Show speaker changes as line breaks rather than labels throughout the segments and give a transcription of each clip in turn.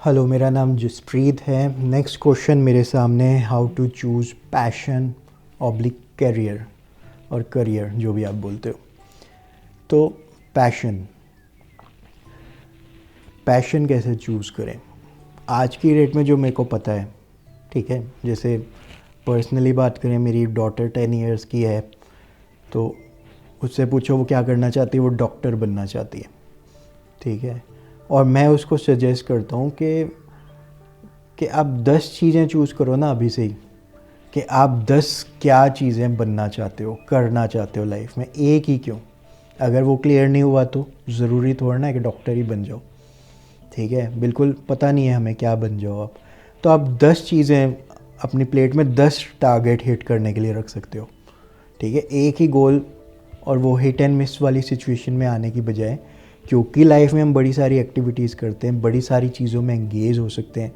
Hello, मेरा नाम जसप्रीत है। नेक्स्ट क्वेश्चन मेरे सामने है, how to choose passion oblique career और करियर जो भी आप बोलते हो। तो पैशन पैशन कैसे चूज़ करें आज की डेट में, जो मेरे को पता है। ठीक है, जैसे पर्सनली बात करें, मेरी डॉटर 10 इयर्स की है, तो उससे पूछो वो क्या करना चाहती है, वो डॉक्टर बनना चाहती है। ठीक है, और मैं उसको सजेस्ट करता हूँ कि आप 10 चीज़ें चूज़ करो ना अभी से ही, कि आप 10 क्या चीज़ें बनना चाहते हो, करना चाहते हो लाइफ में, एक ही क्यों। अगर वो क्लियर नहीं हुआ तो ज़रूरी थोड़ा ना कि डॉक्टर ही बन जाओ। ठीक है, बिल्कुल पता नहीं है हमें क्या बन जाओ आप, तो आप 10 चीज़ें अपनी प्लेट में 10 टारगेट हिट करने के लिए रख सकते हो। ठीक है, एक ही गोल, और वो हिट एंड मिस वाली सिचुएशन में आने की बजाय, क्योंकि लाइफ में हम बड़ी सारी एक्टिविटीज़ करते हैं, बड़ी सारी चीज़ों में एंगेज हो सकते हैं।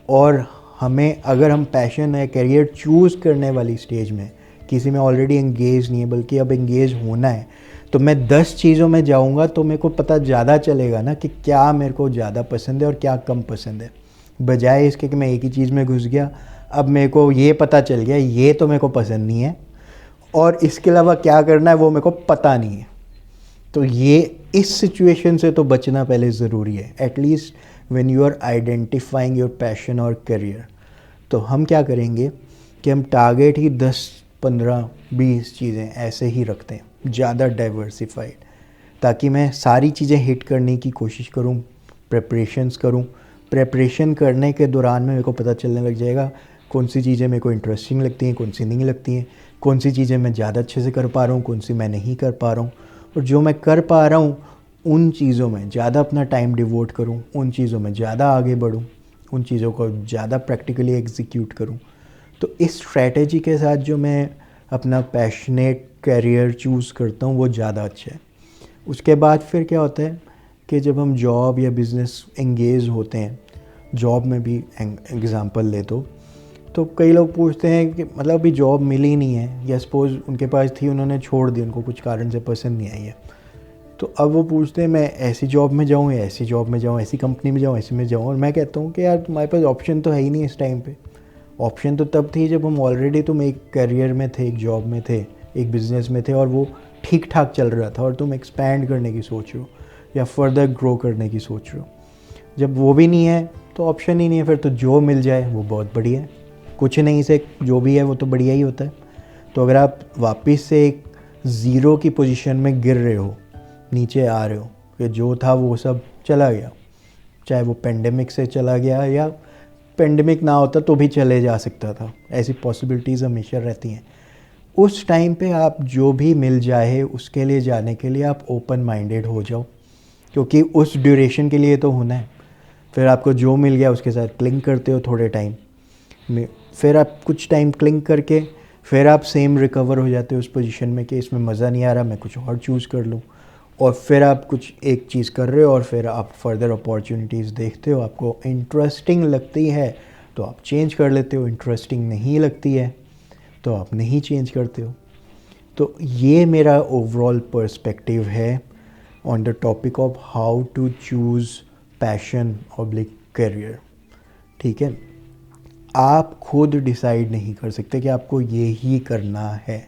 और हमें, अगर हम पैशन या करियर चूज़ करने वाली स्टेज में किसी में ऑलरेडी एंगेज नहीं है, बल्कि अब एंगेज होना है, तो मैं 10 चीज़ों में जाऊंगा तो मेरे को पता ज़्यादा चलेगा ना कि क्या मेरे को ज़्यादा पसंद है और क्या कम पसंद है, बजाय इसके कि मैं एक ही चीज़ में घुस गया। अब मेरे को ये पता चल गया ये तो मेरे को पसंद नहीं है, और इसके अलावा क्या करना है वो मेरे को पता नहीं है। तो ये, इस सिचुएशन से तो बचना पहले ज़रूरी है, at least when you are identifying your passion और करियर। तो हम क्या करेंगे कि हम टारगेट ही 10, 15, 20 चीज़ें ऐसे ही रखते हैं, ज़्यादा डाइवर्सिफाइड, ताकि मैं सारी चीज़ें हिट करने की कोशिश करूं, प्रेपरेशंस करूं। प्रेपरेशन करने के दौरान में मेरे को पता चलने लग जाएगा कौन सी चीज़ें मेरे को इंटरेस्टिंग लगती हैं, कौन सी नहीं लगती हैं, कौन सी चीज़ें मैं ज़्यादा अच्छे से कर पा रहा हूँ, कौन सी मैं नहीं कर पा रहा हूँ। और जो मैं कर पा रहा हूँ उन चीज़ों में ज़्यादा अपना टाइम डिवोट करूँ, उन चीज़ों में ज़्यादा आगे बढ़ूँ, उन चीज़ों को ज़्यादा प्रैक्टिकली एग्जीक्यूट करूँ। तो इस स्ट्रैटेजी के साथ जो मैं अपना पैशनेट करियर चूज़ करता हूँ वो ज़्यादा अच्छा है। उसके बाद फिर क्या होता है कि जब हम जॉब या बिज़नेस एंगेज होते हैं, जॉब में भी एग्ज़ाम्पल ले तो कई लोग पूछते हैं कि मतलब अभी जॉब मिली नहीं है, या सपोज़ उनके पास थी, उन्होंने छोड़ दी, उनको कुछ कारण से पसंद नहीं आई है। तो अब वो पूछते हैं मैं ऐसी जॉब में जाऊँ या ऐसी जॉब में जाऊँ, ऐसी कंपनी में जाऊँ, ऐसी में जाऊँ। और मैं कहता हूँ कि यार तुम्हारे पास ऑप्शन तो है ही नहीं इस टाइम पे। ऑप्शन तो तब थी जब हम ऑलरेडी, तुम एक करियर में थे, एक जॉब में थे, एक बिज़नेस में थे, और वो ठीक ठाक चल रहा था, और तुम एक्सपैंड करने की सोच रहे हो या फर्दर ग्रो करने की सोच रहे हो। जब वो भी नहीं है तो ऑप्शन ही नहीं है, फिर तो जो मिल जाए वो बहुत बढ़िया है। कुछ नहीं से जो भी है वो तो बढ़िया ही होता है। तो अगर आप वापस से एक ज़ीरो की पोजीशन में गिर रहे हो, नीचे आ रहे हो, कि जो था वो सब चला गया, चाहे वो पेंडेमिक से चला गया या पेंडेमिक ना होता तो भी चले जा सकता था, ऐसी पॉसिबिलिटीज़ हमेशा रहती हैं। उस टाइम पे आप जो भी मिल जाए उसके लिए जाने के लिए आप ओपन माइंडेड हो जाओ, क्योंकि उस ड्यूरेशन के लिए तो होना है। फिर आपको जो मिल गया उसके साथ क्लिंग करते हो थोड़े टाइम में, फिर आप कुछ टाइम क्लिंग करके फिर आप सेम रिकवर हो जाते हो उस पोजीशन में कि इसमें मज़ा नहीं आ रहा, मैं कुछ और चूज़ कर लूँ। और फिर आप कुछ एक चीज़ कर रहे हो और फिर आप फर्दर अपॉर्चुनिटीज़ देखते हो, आपको इंटरेस्टिंग लगती है तो आप चेंज कर लेते हो, इंटरेस्टिंग नहीं लगती है तो आप नहीं चेंज करते हो। तो ये मेरा ओवरऑल पर्सपेक्टिव है on the topic of how to choose passion oblique career. ठीक है, आप खुद डिसाइड नहीं कर सकते कि आपको ये ही करना है।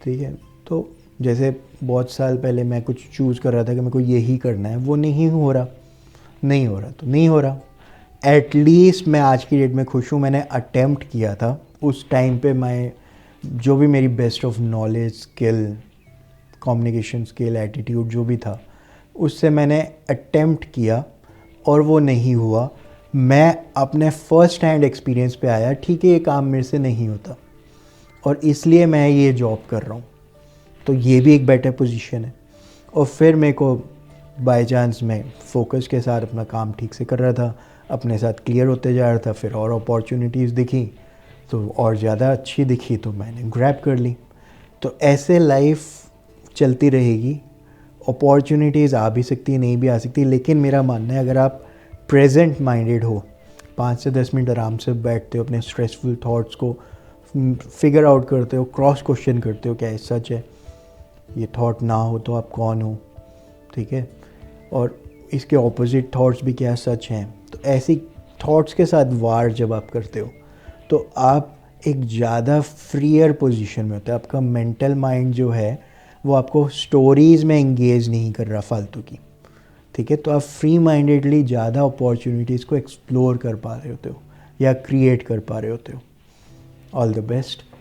ठीक है, तो जैसे बहुत साल पहले मैं कुछ चूज़ कर रहा था कि मेरे को ये ही करना है, वो नहीं हो रहा, नहीं हो रहा तो नहीं हो रहा। एटलीस्ट मैं आज की डेट में खुश हूँ, मैंने अटेम्प्ट किया था। उस टाइम पे मैं, जो भी मेरी best of knowledge, skill, communication skill, attitude जो भी था, उससे मैंने अटेम्प्ट किया और वो नहीं हुआ। मैं अपने फर्स्ट हैंड एक्सपीरियंस पे आया, ठीक है ये काम मेरे से नहीं होता और इसलिए मैं ये जॉब कर रहा हूँ, तो ये भी एक बेटर पोजीशन है। और फिर मेरे को बाय चांस मैं फोकस के साथ अपना काम ठीक से कर रहा था, अपने साथ क्लियर होते जा रहा था, फिर और अपॉर्चुनिटीज़ दिखी तो और ज़्यादा अच्छी दिखी तो मैंने ग्रैब कर ली। तो ऐसे लाइफ चलती रहेगी, अपॉर्चुनिटीज़ आ भी सकती है, नहीं भी आ सकती, लेकिन मेरा मानना है अगर आप प्रेजेंट माइंडेड हो, 5 से 10 मिनट आराम से बैठते हो, अपने स्ट्रेसफुल थॉट्स को फिगर आउट करते हो, क्रॉस क्वेश्चन करते हो क्या ये सच है, ये थॉट ना हो तो आप कौन हो। ठीक है, और इसके ऑपोजिट थॉट्स भी क्या सच हैं। तो ऐसी थॉट्स के साथ वार जब आप करते हो तो आप एक ज़्यादा फ्रीयर पोजीशन में होता है। आपका मेंटल माइंड जो है वो आपको स्टोरीज़ में एंगेज नहीं कर रहा फालतू की, ठीक है। तो आप फ्री माइंडेडली ज़्यादा अपॉर्चुनिटीज़ को एक्सप्लोर कर पा रहे होते हो या क्रिएट कर पा रहे होते हो। All the best.